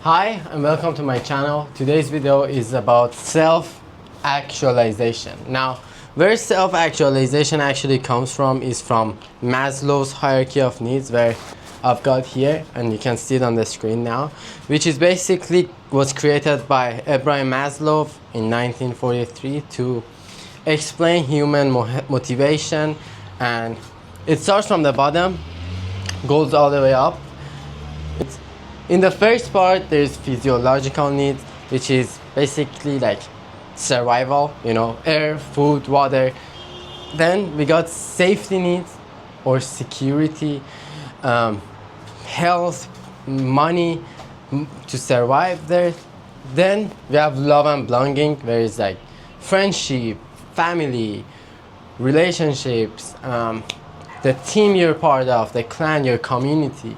Hi and welcome to my channel. Today's video is about self-actualization. Now, where self-actualization actually comes from is from Maslow's hierarchy of needs, where I've got here and you can see it on the screen now, which is basically was created by Abraham Maslow in 1943 to explain human motivation, and it starts from the bottom, goes all the way up. In the first part, there's physiological needs, which is basically like survival, air, food, water. Then we got safety needs or security, health, money to survive there. Then we have love and belonging, where it's like friendship, family, relationships, the team you're part of, the clan, your community.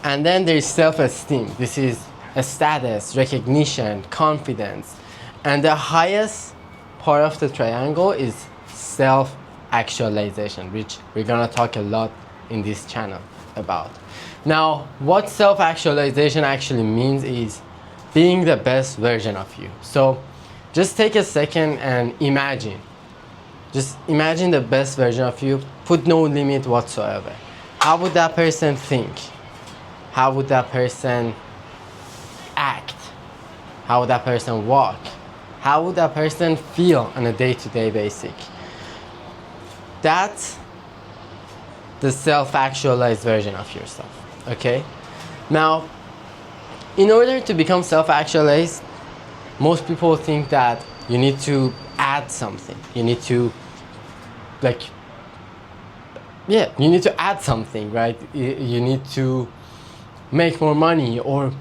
And then there's self-esteem. This is a status, recognition, confidence. And the highest part of the triangle is self-actualization, which we're gonna talk a lot in this channel about. Now, what self-actualization actually means is being the best version of you. So just take a second and imagine. Just imagine the best version of you. Put no limit whatsoever. How would that person think? How would that person act? How would that person walk? How would that person feel on a day-to-day basis? That's the self-actualized version of yourself, okay? Now, in order to become self-actualized, most people think that you need to add something. You need to, you need to add something, right? You need to make more money or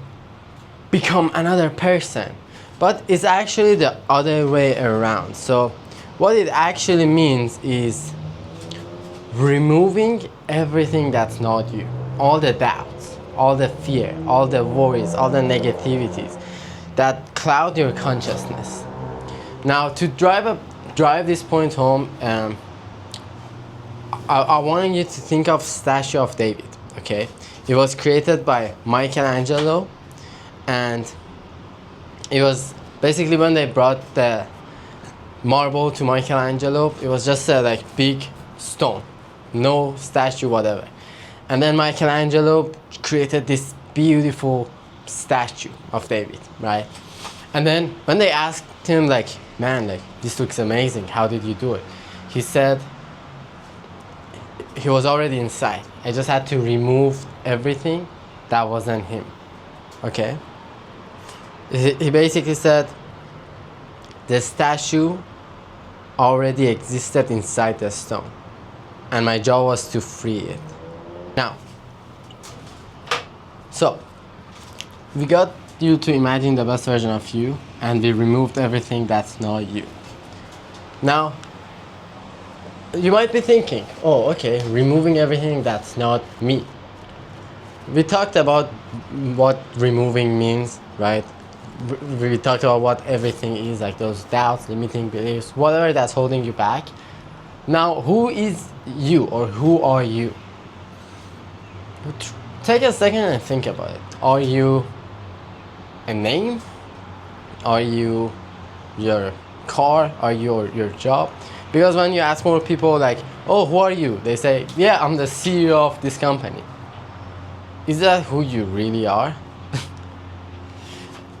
become another person, but it's actually the other way around. So what it actually means is removing everything that's not you, all the doubts, all the fear, all the worries, all the negativities that cloud your consciousness. Now, to drive this point home, I want you to think of Statue of David, okay? It was created by Michelangelo, and it was basically when they brought the marble to Michelangelo, it was just a big stone, no statue, whatever. And then Michelangelo created this beautiful statue of David, right? And then when they asked him, man, this looks amazing, how did you do it? He said he was already inside. I just had to remove everything that wasn't him, okay? He basically said the statue already existed inside the stone, and my job was to free it. Now, so we got you to imagine the best version of you, and we removed everything that's not you. Now, you might be thinking, oh, okay, removing everything that's not me. We talked about what removing means, right? We talked about what everything is, like those doubts, limiting beliefs, whatever that's holding you back. Now, who is you, or who are you? Take a second and think about it. Are you a name? Are you your car? Are you your job? Because when you ask more people oh, who are you? They say, yeah, I'm the CEO of this company. Is that who you really are?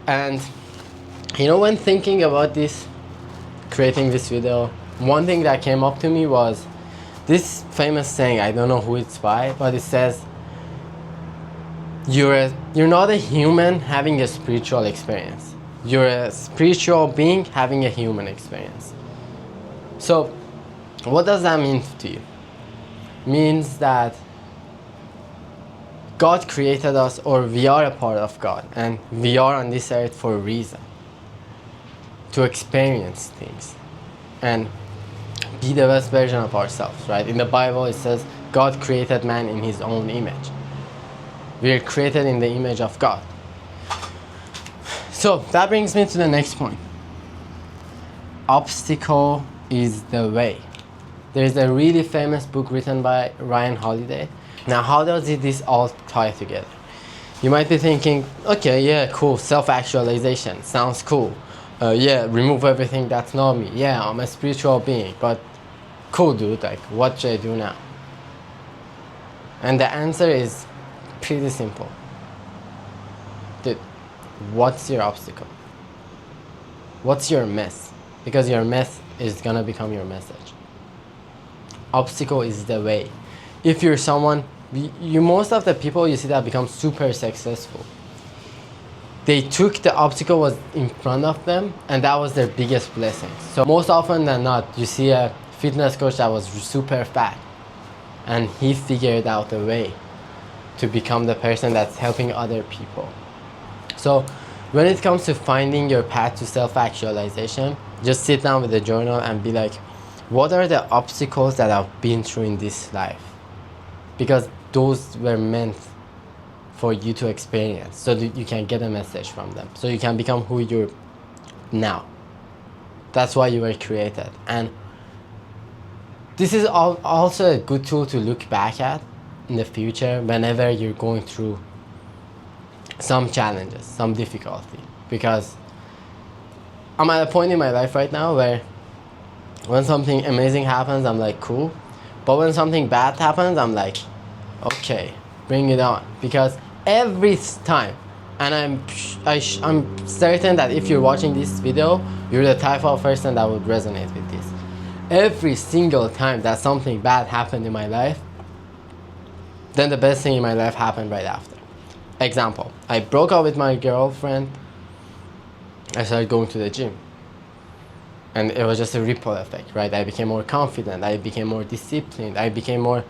And when thinking about this, creating this video, one thing that came up to me was this famous saying, I don't know who it's by, but it says, you're not a human having a spiritual experience. You're a spiritual being having a human experience. So, what does that mean to you? Means that God created us, or we are a part of God, and we are on this earth for a reason. To experience things and be the best version of ourselves, right? In the Bible it says God created man in his own image. We are created in the image of God. So that brings me to the next point. Obstacle is the way. There's a really famous book written by Ryan Holiday. Now, how does this all tie together? You might be thinking, okay, yeah, cool, self-actualization, sounds cool. Yeah, remove everything that's not me. Yeah, I'm a spiritual being, but cool, dude, like, what should I do now? And the answer is pretty simple. Dude, what's your obstacle? What's your mess? Because your mess is gonna become your message. Obstacle is the way. If you're someone, most of the people you see that become super successful, they took the obstacle was in front of them, and that was their biggest blessing. So most often than not, you see a fitness coach that was super fat, and he figured out a way to become the person that's helping other people. So when it comes to finding your path to self-actualization, just sit down with a journal and be like, what are the obstacles that I've been through in this life? Because those were meant for you to experience, so that you can get a message from them, so you can become who you're now. That's why you were created. And this is also a good tool to look back at in the future whenever you're going through some challenges, some difficulty. Because I'm at a point in my life right now where when something amazing happens, I'm like, cool. But when something bad happens, I'm like, okay, bring it on. Because every time, and I'm certain that if you're watching this video, you're the type of person that would resonate with this. Every single time that something bad happened in my life, then the best thing in my life happened right after. Example, I broke up with my girlfriend, I started going to the gym. And it was just a ripple effect, right? I became more confident, I became more disciplined, I became more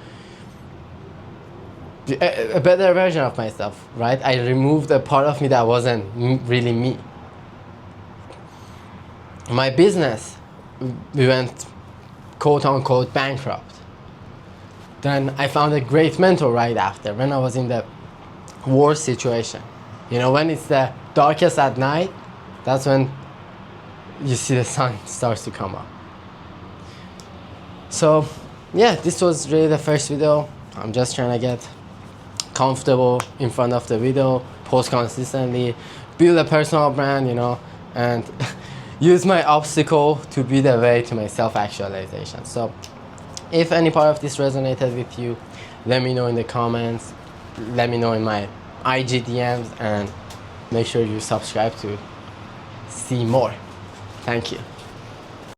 a better version of myself, right? I removed a part of me that wasn't really me. My business, we went quote unquote bankrupt. Then I found a great mentor right after, when I was in the worst situation. You know, when it's the darkest at night, that's when you see the sun starts to come up. So yeah, this was really the first video. I'm just trying to get comfortable in front of the video, post consistently, build a personal brand, you know, and use my obstacle to be the way to my self-actualization. So if any part of this resonated with you, let me know in the comments, let me know in my IG DMs, and make sure you subscribe to see more. Thank you.